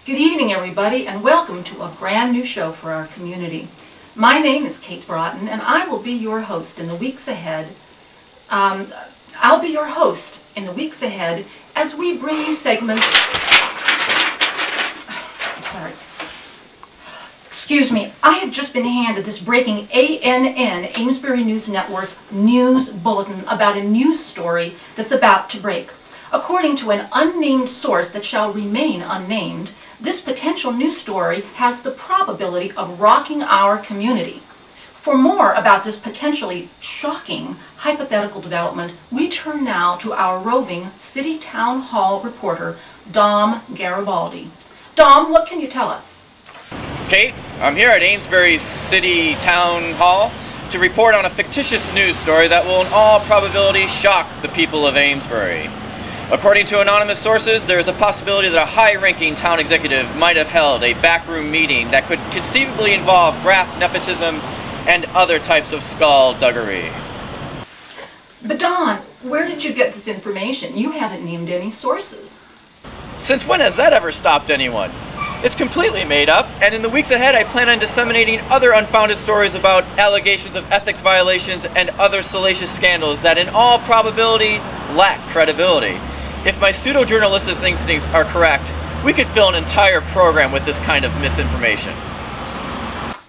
Good evening, everybody, and welcome to a brand new show for our community. My name is Kate Broughton, and I will be your host in the weeks ahead. I'll be your host in the weeks ahead as we bring you segments. Sorry. Excuse me, I have just been handed this breaking ANN, Amesbury News Network, news bulletin about a news story that's about to break. According to an unnamed source that shall remain unnamed, this potential news story has the probability of rocking our community. For more about this potentially shocking hypothetical development, we turn now to our roving City Town Hall reporter, Dom Garibaldi. Dom, what can you tell us? Kate, I'm here at Amesbury City Town Hall to report on a fictitious news story that will in all probability shock the people of Amesbury. According to anonymous sources, there is a possibility that a high-ranking town executive might have held a backroom meeting that could conceivably involve graft nepotism and other types of skullduggery. But Don, where did you get this information? You haven't named any sources. Since when has that ever stopped anyone? It's completely made up, and in the weeks ahead I plan on disseminating other unfounded stories about allegations of ethics violations and other salacious scandals that in all probability lack credibility. If my pseudo-journalistic instincts are correct, we could fill an entire program with this kind of misinformation.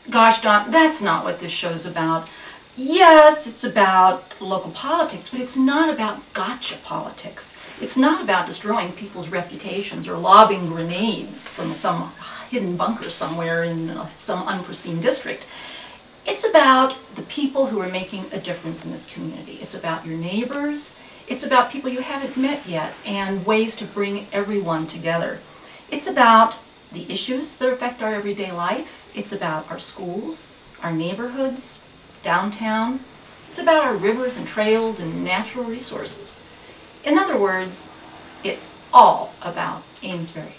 Gosh, Don, that's not what this show's about. Yes, it's about local politics, but it's not about gotcha politics. It's not about destroying people's reputations or lobbing grenades from some hidden bunker somewhere in some unforeseen district. It's about the people who are making a difference in this community. It's about your neighbors. It's about people you haven't met yet and ways to bring everyone together. It's about the issues that affect our everyday life. It's about our schools, our neighborhoods, downtown. It's about our rivers and trails and natural resources. In other words, it's all about Amesbury.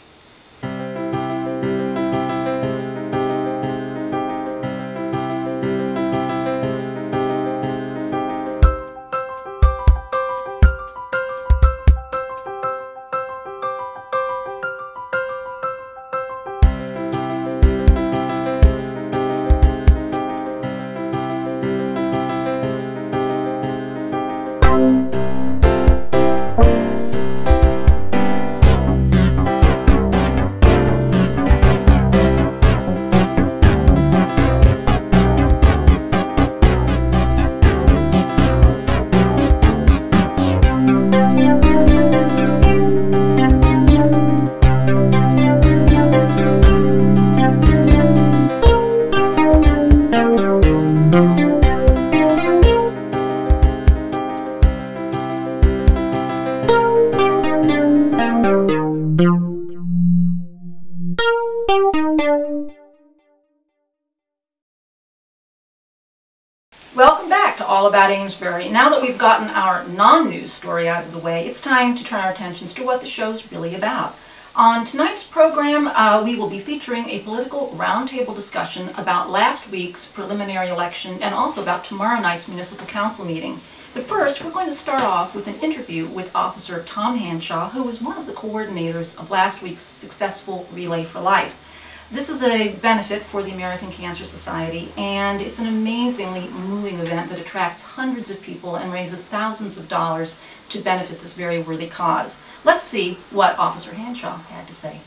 Welcome back to All About Amesbury. Now that we've gotten our non-news story out of the way, it's time to turn our attentions to what the show's really about. On tonight's program, we will be featuring a political roundtable discussion about last week's preliminary election and also about tomorrow night's municipal council meeting. But first, we're going to start off with an interview with Officer Tom Hanshaw, who was one of the coordinators of last week's successful Relay for Life. This is a benefit for the American Cancer Society, and it's an amazingly moving event that attracts hundreds of people and raises thousands of dollars to benefit this very worthy cause. Let's see what Officer Hanshaw had to say.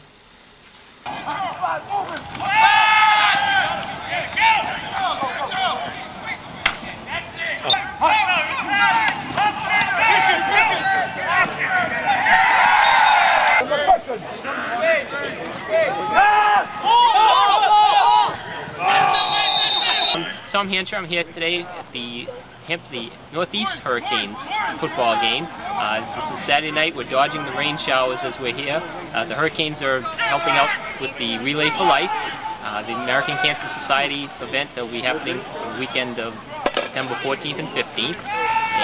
Tom Hanshaw, I'm here today at the Northeast Hurricanes football game. This is Saturday night. We're dodging the rain showers as we're here. The Hurricanes are helping out with the Relay for Life, the American Cancer Society event that will be happening the weekend of September 14th and 15th.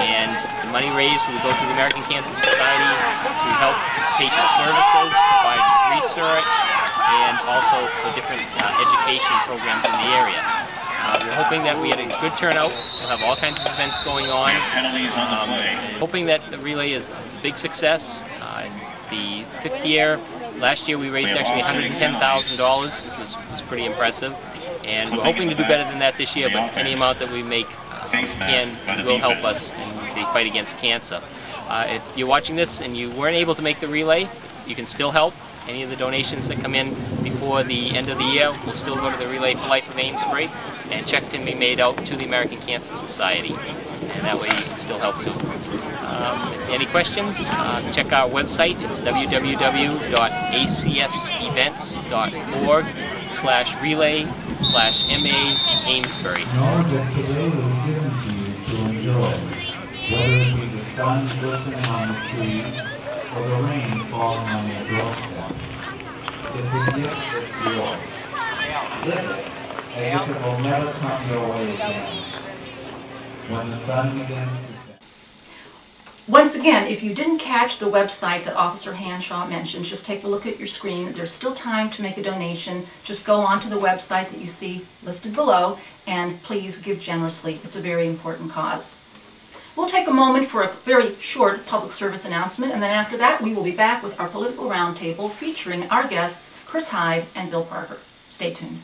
And the money raised will go to the American Cancer Society to help patient services, provide research, and also for different education programs in the area. We're hoping that we had a good turnout. We'll have all kinds of events going on. Hoping that the relay is a big success. The 5th year Last year we raised actually $110,000, which was pretty impressive, and we're hoping to do better than that this year, but any amount that we make can and will help us in the fight against cancer. If you're watching this and you weren't able to make the relay, you can still help. Any of the donations that come in before the end of the year will still go to the Relay for Life of Amesbury, and checks can be made out to the American Cancer Society, and that way you can still help too. Any questions? Check our website. It's www.acs.org/relay/MA Amesbury. Know that today was given to you to enjoy, whether it be the sun glistening on the trees or the rain falling on your doorstep. It's a gift that's yours. Live it as if it will never come your way again. When the sun begins to set. Once again, if you didn't catch the website that Officer Hanshaw mentioned, just take a look at your screen. There's still time to make a donation. Just go onto the website that you see listed below and please give generously. It's a very important cause. We'll take a moment for a very short public service announcement, and then after that we will be back with our political roundtable featuring our guests Chris Hyde and Bill Parker. Stay tuned.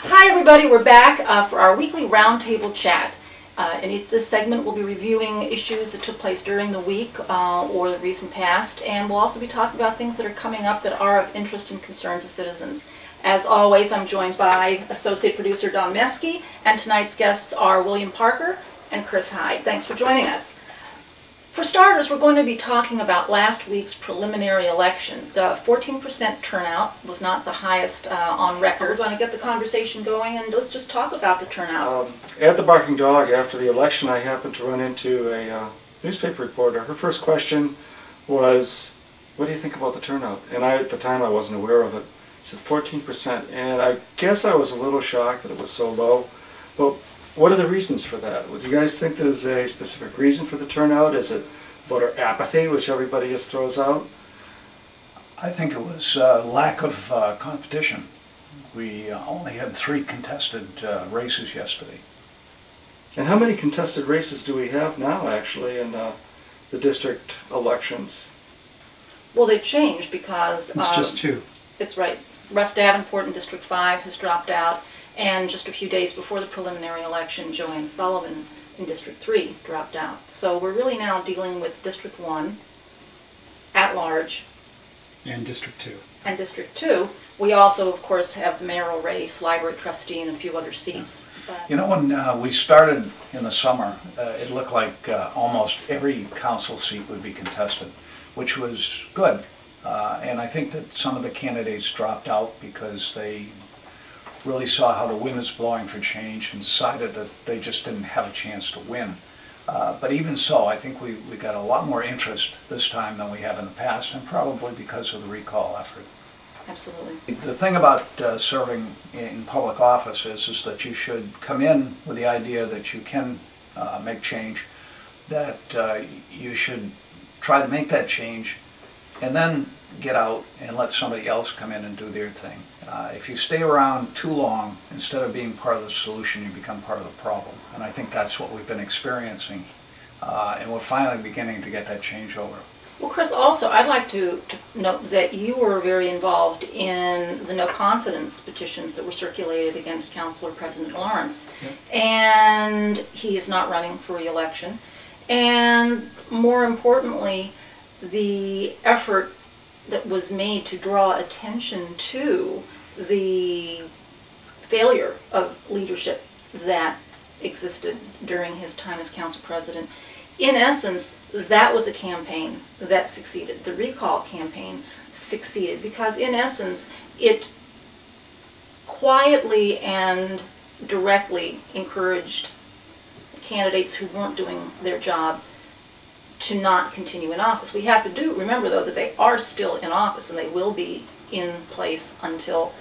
Hi everybody, we're back for our weekly roundtable chat. In this segment we'll be reviewing issues that took place during the week or the recent past, and we'll also be talking about things that are coming up that are of interest and concern to citizens. As always, I'm joined by Associate Producer Don Meskie, and tonight's guests are William Parker and Chris Hyde. Thanks for joining us. For starters, we're going to be talking about last week's preliminary election. The 14% turnout was not the highest on record. Want to get the conversation going, and let's just talk about the turnout. At the Barking Dog, after the election, I happened to run into a newspaper reporter. Her first question was, what do you think about the turnout? And at the time I wasn't aware of it. She said 14%, and I guess I was a little shocked that it was so low. But what are the reasons for that? Do you guys think there's a specific reason for the turnout? Is it voter apathy, which everybody just throws out? I think it was lack of competition. We only had 3 contested races yesterday. And how many contested races do we have now, actually, in the district elections? Well, they've changed because... It's just 2. It's right. Russ Davenport in District 5 has dropped out, and just a few days before the preliminary election, Joanne Sullivan in District 3 dropped out. So we're really now dealing with District 1, at large. And District 2. And District 2. We also, of course, have the mayoral race, library trustee, and a few other seats. You know, when we started in the summer, it looked like almost every council seat would be contested, which was good. And I think that some of the candidates dropped out because they really saw how the wind is blowing for change and decided that they just didn't have a chance to win. But even so, I think we got a lot more interest this time than we have in the past, and probably because of the recall effort. Absolutely. The thing about serving in public office is that you should come in with the idea that you can make change, that you should try to make that change, and then get out and let somebody else come in and do their thing. If you stay around too long, instead of being part of the solution, you become part of the problem. And I think that's what we've been experiencing. And we're finally beginning to get that changeover. Well, Chris, also, I'd like to note that you were very involved in the no confidence petitions that were circulated against Councilor President Lawrence. Yep. And he is not running for re-election. And more importantly, the effort that was made to draw attention to the failure of leadership that existed during his time as council president. In essence, that was a campaign that succeeded. The recall campaign succeeded because, in essence, it quietly and directly encouraged candidates who weren't doing their job to not continue in office. We have to remember, though, that they are still in office and they will be in place until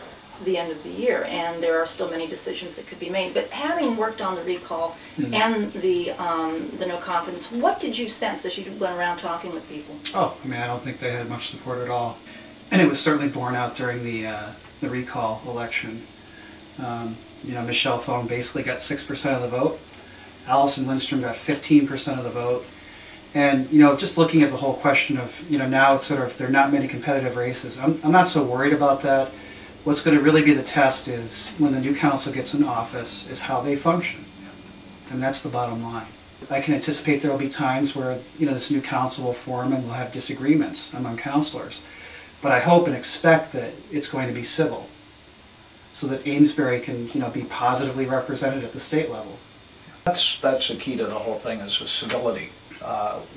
the end of the year, and there are still many decisions that could be made. But having worked on the recall and the no confidence, what did you sense as you went around talking with people? Oh, I mean, I don't think they had much support at all. And it was certainly borne out during the recall election. Michelle Thone basically got 6% of the vote. Allison Lindstrom got 15% of the vote. And, just looking at the whole question of, now it's there are not many competitive races. I'm not so worried about that. What's going to really be the test is when the new council gets in office is how they function. And that's the bottom line. I can anticipate there will be times where, this new council will form and we'll have disagreements among councilors. But I hope and expect that it's going to be civil so that Amesbury can, be positively represented at the state level. That's the key to the whole thing, is the civility.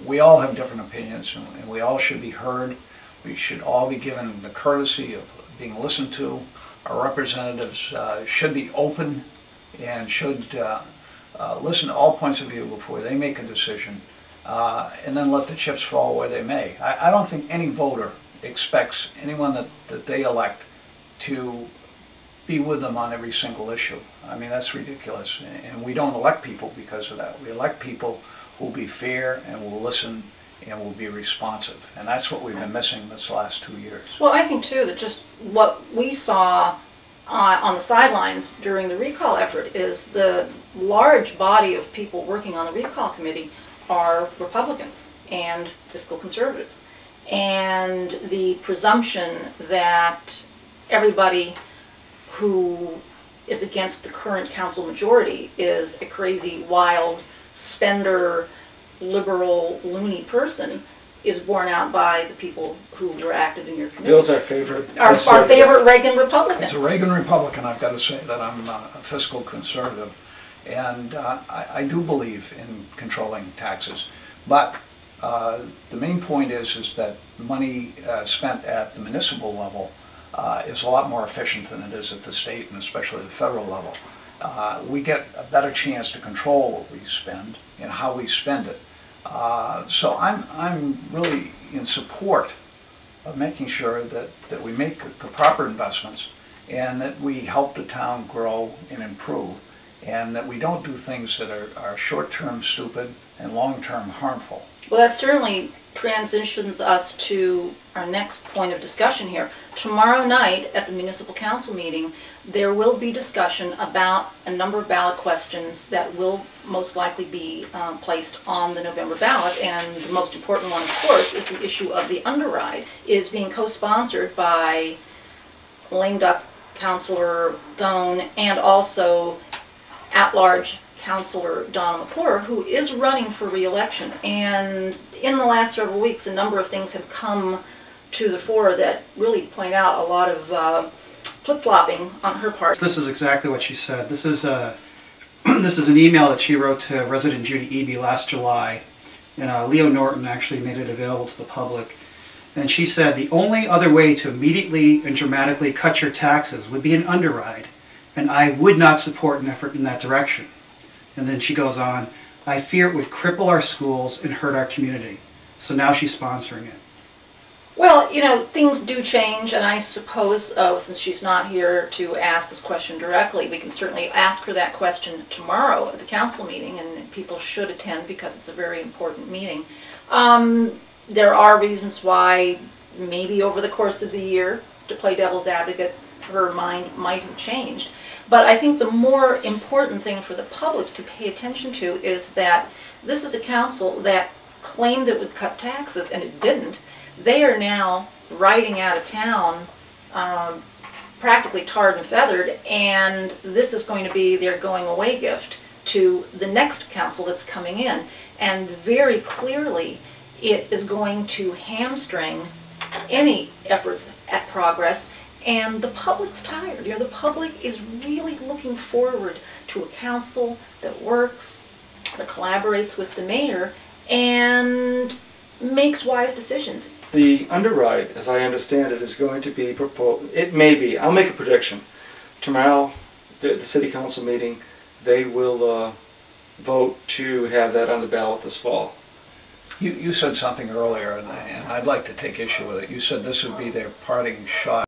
We all have different opinions, and we all should be heard. We should all be given the courtesy of being listened to. Our representatives should be open and should listen to all points of view before they make a decision, and then let the chips fall where they may. I don't think any voter expects anyone that they elect to be with them on every single issue. I mean, that's ridiculous, and we don't elect people because of that. We elect people who will be fair and will listen and will be responsive, and that's what we've been missing this last 2 years. Well, I think too that just what we saw on the sidelines during the recall effort is the large body of people working on the recall committee are Republicans and fiscal conservatives, and the presumption that everybody who is against the current council majority is a crazy, wild, spender, liberal, loony person is borne out by the people who were active in your committee. Bill's our favorite. Our favorite Reagan Republican. As a Reagan Republican, I've got to say that I'm a fiscal conservative, and I do believe in controlling taxes. But the main point is that money spent at the municipal level is a lot more efficient than it is at the state and especially the federal level. We get a better chance to control what we spend and how we spend it. So I'm really in support of making sure that we make the proper investments and that we help the town grow and improve, and that we don't do things that are short-term stupid and long-term harmful. Well, that certainly transitions us to our next point of discussion here. Tomorrow night at the municipal council meeting, there will be discussion about a number of ballot questions that will most likely be placed on the November ballot, and the most important one, of course, is the issue of the underride. It is being co-sponsored by lame duck Councilor Thone and also at-large Councilor Donna McClure, who is running for re-election. And in the last several weeks, a number of things have come to the fore that really point out a lot of flip-flopping on her part. This is exactly what she said. This is an email that she wrote to resident Judy Eby last July, and Leo Norton actually made it available to the public. And she said, "The only other way to immediately and dramatically cut your taxes would be an underride, and I would not support an effort in that direction." And then she goes on, "I fear it would cripple our schools and hurt our community." So now she's sponsoring it. Well, things do change, and I suppose, since she's not here to ask this question directly, we can certainly ask her that question tomorrow at the council meeting, and people should attend because it's a very important meeting. There are reasons why maybe over the course of the year, to play devil's advocate, her mind might have changed. But I think the more important thing for the public to pay attention to is that this is a council that claimed it would cut taxes, and it didn't. They are now riding out of town practically tarred and feathered, and this is going to be their going away gift to the next council that's coming in. And very clearly, it is going to hamstring any efforts at progress. And the public's tired. The public is really looking forward to a council that works, that collaborates with the mayor, and makes wise decisions. The underride, as I understand it, is going to be proposed. It may be. I'll make a prediction. Tomorrow, the city council meeting, they will vote to have that on the ballot this fall. You said something earlier, and I'd like to take issue with it. You said this would be their parting shot.